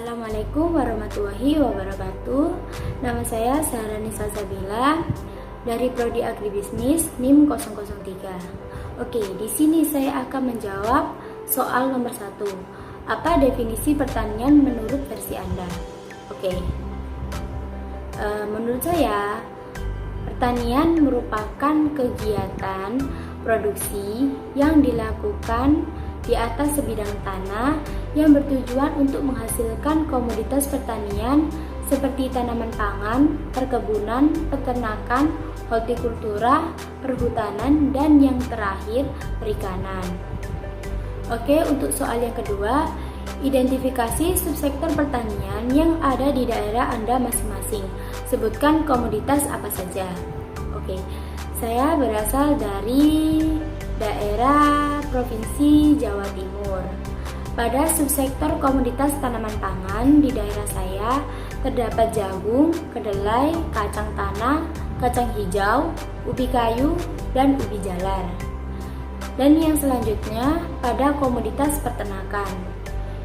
Assalamualaikum warahmatullahi wabarakatuh. Nama saya Sahrani Salsabila dari Prodi Agribisnis NIM 003. Oke, di sini saya akan menjawab soal nomor 1. Apa definisi pertanian menurut versi Anda? Oke. Menurut saya, pertanian merupakan kegiatan produksi yang dilakukan di atas sebidang tanah yang bertujuan untuk menghasilkan komoditas pertanian seperti tanaman pangan, perkebunan, peternakan, hortikultura, perhutanan, dan yang terakhir perikanan. Oke, untuk soal yang kedua, identifikasi subsektor pertanian yang ada di daerah Anda masing-masing. Sebutkan komoditas apa saja. Oke, saya berasal dari daerah Provinsi Jawa Timur. Pada subsektor komoditas tanaman pangan di daerah saya terdapat jagung, kedelai, kacang tanah, kacang hijau, ubi kayu, dan ubi jalar. Dan yang selanjutnya pada komoditas peternakan.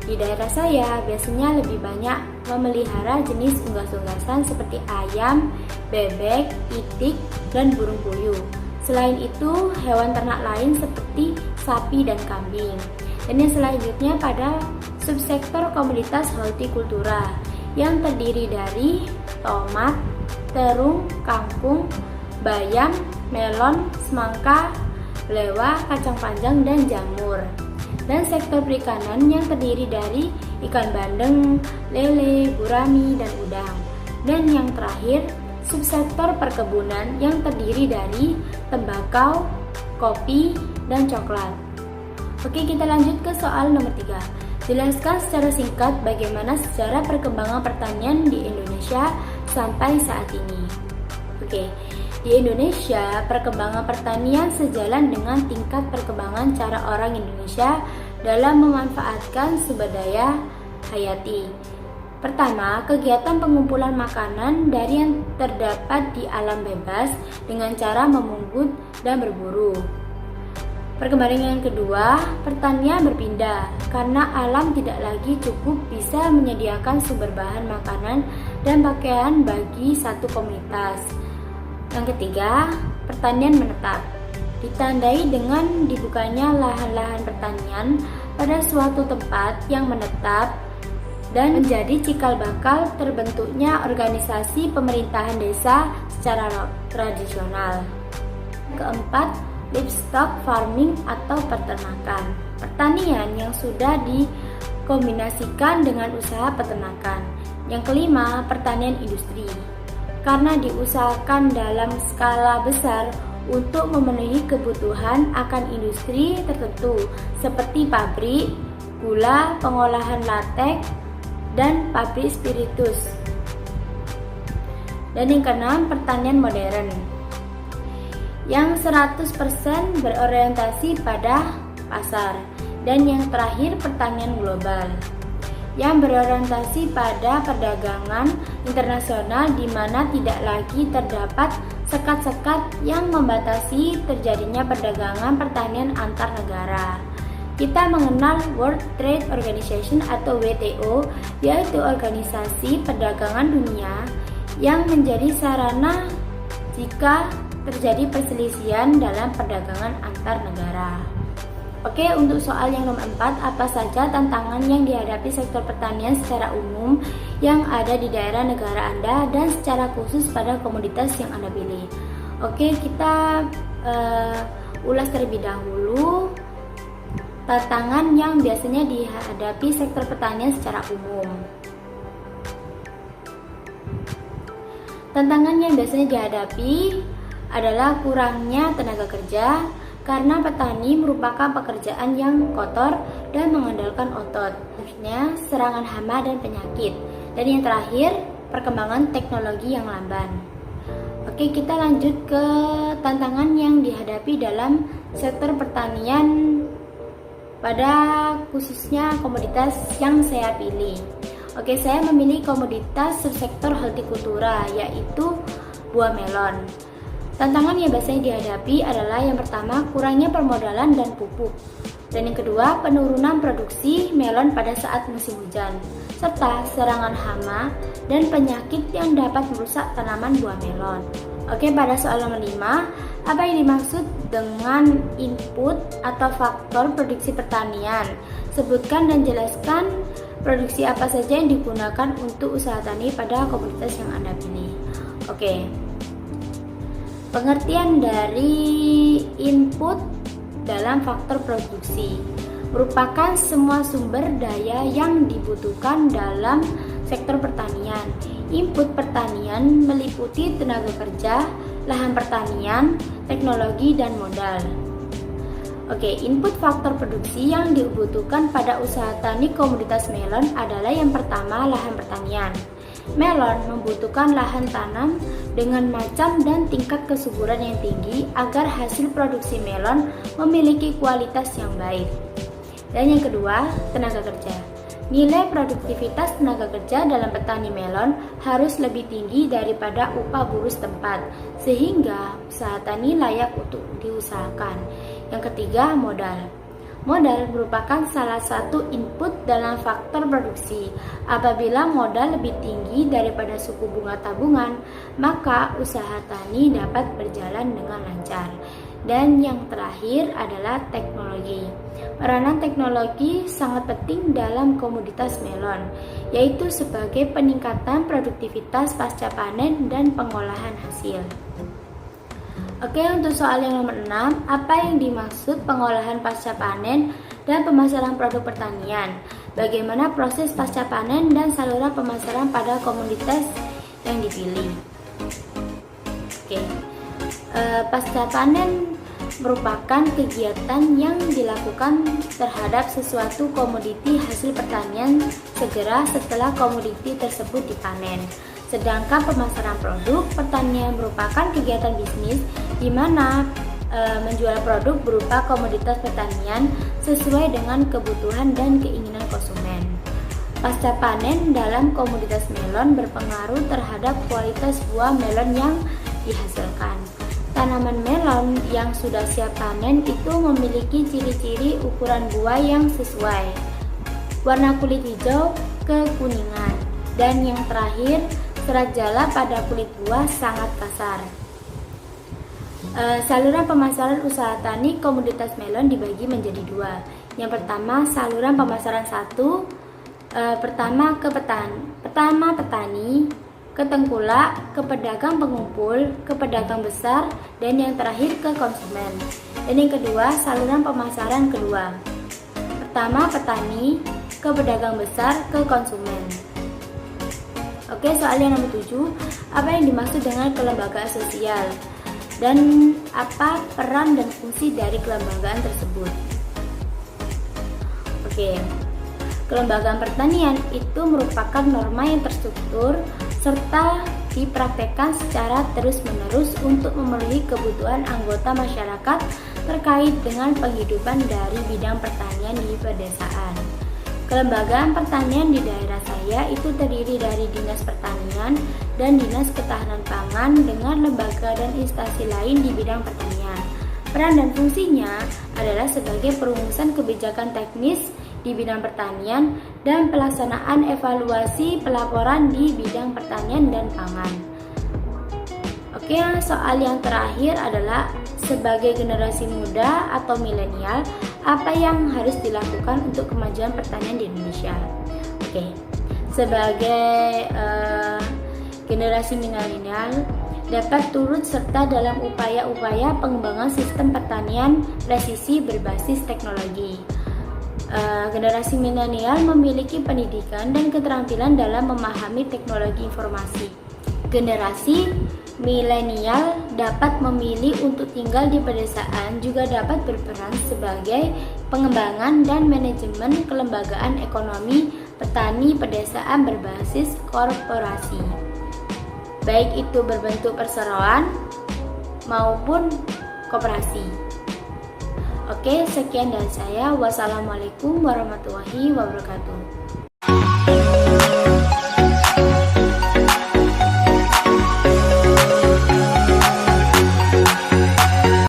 Di daerah saya biasanya lebih banyak memelihara jenis unggas-unggasan seperti ayam, bebek, itik, dan burung puyuh. Selain itu, hewan ternak lain seperti sapi dan kambing. Dan yang selanjutnya pada subsektor komoditas hortikultura yang terdiri dari tomat, terung, kangkung, bayam, melon, semangka, belewah, kacang panjang, dan jamur. Dan sektor perikanan yang terdiri dari ikan bandeng, lele, gurami, dan udang. Dan yang terakhir, subsektor perkebunan yang terdiri dari tembakau, kopi, dan coklat. Oke, kita lanjut ke soal nomor 3. Jelaskan secara singkat bagaimana sejarah perkembangan pertanian di Indonesia sampai saat ini. Oke, di Indonesia perkembangan pertanian sejalan dengan tingkat perkembangan cara orang Indonesia dalam memanfaatkan sumber daya hayati. Pertama, kegiatan pengumpulan makanan dari yang terdapat di alam bebas dengan cara memungut dan berburu. Perkembangan yang kedua, pertanian berpindah karena alam tidak lagi cukup bisa menyediakan sumber bahan makanan dan pakaian bagi satu komunitas. Yang ketiga, pertanian menetap, ditandai dengan dibukanya lahan-lahan pertanian pada suatu tempat yang menetap dan menjadi cikal bakal terbentuknya organisasi pemerintahan desa secara tradisional. Keempat, livestock farming atau peternakan, pertanian yang sudah dikombinasikan dengan usaha peternakan. Yang kelima, pertanian industri, karena diusahakan dalam skala besar untuk memenuhi kebutuhan akan industri tertentu seperti pabrik gula, pengolahan latek, dan pabrik spiritus. Dan yang keenam, pertanian modern yang 100% berorientasi pada pasar. Dan yang terakhir, pertanian global yang berorientasi pada perdagangan internasional di mana tidak lagi terdapat sekat-sekat yang membatasi terjadinya perdagangan pertanian antar negara. Kita mengenal World Trade Organization atau WTO, yaitu organisasi perdagangan dunia yang menjadi sarana jika terjadi perselisihan dalam perdagangan antar negara. Oke, untuk soal yang nomor 4, apa saja tantangan yang dihadapi sektor pertanian secara umum yang ada di daerah negara Anda dan secara khusus pada komoditas yang Anda pilih. Oke, kita ulas terlebih dahulu tantangan yang biasanya dihadapi sektor pertanian secara umum. Tantangan yang biasanya dihadapi adalah kurangnya tenaga kerja karena petani merupakan pekerjaan yang kotor dan mengandalkan otot. Selanjutnya, serangan hama dan penyakit. Dan yang terakhir, perkembangan teknologi yang lamban. Oke, kita lanjut ke tantangan yang dihadapi dalam sektor pertanian pada khususnya komoditas yang saya pilih. Oke, saya memilih komoditas subsektor hortikultura yaitu buah melon. Tantangan yang biasanya dihadapi adalah yang pertama, kurangnya permodalan dan pupuk. Dan yang kedua, penurunan produksi melon pada saat musim hujan, serta serangan hama dan penyakit yang dapat merusak tanaman buah melon. Oke, pada soal nomor 5, apa yang dimaksud dengan input atau faktor produksi pertanian? Sebutkan dan jelaskan produksi apa saja yang digunakan untuk usaha tani pada komoditas yang Anda pilih. Oke. Pengertian dari input dalam faktor produksi merupakan semua sumber daya yang dibutuhkan dalam sektor pertanian. Input pertanian meliputi tenaga kerja, lahan pertanian, teknologi, dan modal. Oke, input faktor produksi yang dibutuhkan pada usaha tani komoditas melon adalah yang pertama, lahan pertanian. Melon membutuhkan lahan tanam dengan macam dan tingkat kesuburan yang tinggi agar hasil produksi melon memiliki kualitas yang baik. Dan yang kedua, tenaga kerja. Nilai produktivitas tenaga kerja dalam petani melon harus lebih tinggi daripada upah buruh setempat, sehingga usaha tani layak untuk diusahakan. Yang ketiga, modal. Modal merupakan salah satu input dalam faktor produksi. Apabila modal lebih tinggi daripada suku bunga tabungan, maka usaha tani dapat berjalan dengan lancar. Dan yang terakhir adalah teknologi. Peranan teknologi sangat penting dalam komoditas melon, yaitu sebagai peningkatan produktivitas pasca panen dan pengolahan hasil. Oke, untuk soal yang nomor 6, apa yang dimaksud pengolahan pasca panen dan pemasaran produk pertanian? Bagaimana proses pasca panen dan saluran pemasaran pada komoditas yang dipilih? Oke, pasca panen merupakan kegiatan yang dilakukan terhadap sesuatu komoditi hasil pertanian segera setelah komoditi tersebut dipanen. Sedangkan pemasaran produk pertanian merupakan kegiatan bisnis di mana menjual produk berupa komoditas pertanian sesuai dengan kebutuhan dan keinginan konsumen. Pasca panen dalam komoditas melon berpengaruh terhadap kualitas buah melon yang dihasilkan. Tanaman melon yang sudah siap panen itu memiliki ciri-ciri ukuran buah yang sesuai, warna kulit hijau kekuningan, dan yang terakhir, serat jala pada kulit buah sangat kasar. Saluran pemasaran usaha tani komoditas melon dibagi menjadi dua. Yang pertama, saluran pemasaran 1, pertama ke petani, ke tengkulak, ke pedagang pengumpul, ke pedagang besar, dan yang terakhir ke konsumen. Dan yang kedua, saluran pemasaran kedua. Pertama, petani, ke pedagang besar, ke konsumen. Oke, soal yang nomor 7, apa yang dimaksud dengan kelembagaan sosial? Dan apa peran dan fungsi dari kelembagaan tersebut? Oke, kelembagaan pertanian itu merupakan norma yang terstruktur serta dipraktekkan secara terus-menerus untuk memenuhi kebutuhan anggota masyarakat terkait dengan penghidupan dari bidang pertanian di pedesaan. Kelembagaan pertanian di daerah saya itu terdiri dari Dinas Pertanian dan Dinas Ketahanan Pangan dengan lembaga dan instansi lain di bidang pertanian. Peran dan fungsinya adalah sebagai perumusan kebijakan teknis di bidang pertanian dan pelaksanaan evaluasi pelaporan di bidang pertanian dan pangan. Oke, soal yang terakhir adalah sebagai generasi muda atau milenial, apa yang harus dilakukan untuk kemajuan pertanian di Indonesia? Oke, sebagai generasi milenial dapat turut serta dalam upaya-upaya pengembangan sistem pertanian presisi berbasis teknologi. Generasi milenial memiliki pendidikan dan keterampilan dalam memahami teknologi informasi. Generasi milenial dapat memilih untuk tinggal di pedesaan, juga dapat berperan sebagai pengembangan dan manajemen kelembagaan ekonomi petani pedesaan berbasis korporasi, baik itu berbentuk perseroan maupun koperasi. Oke, sekian dari saya. Wassalamualaikum warahmatullahi wabarakatuh.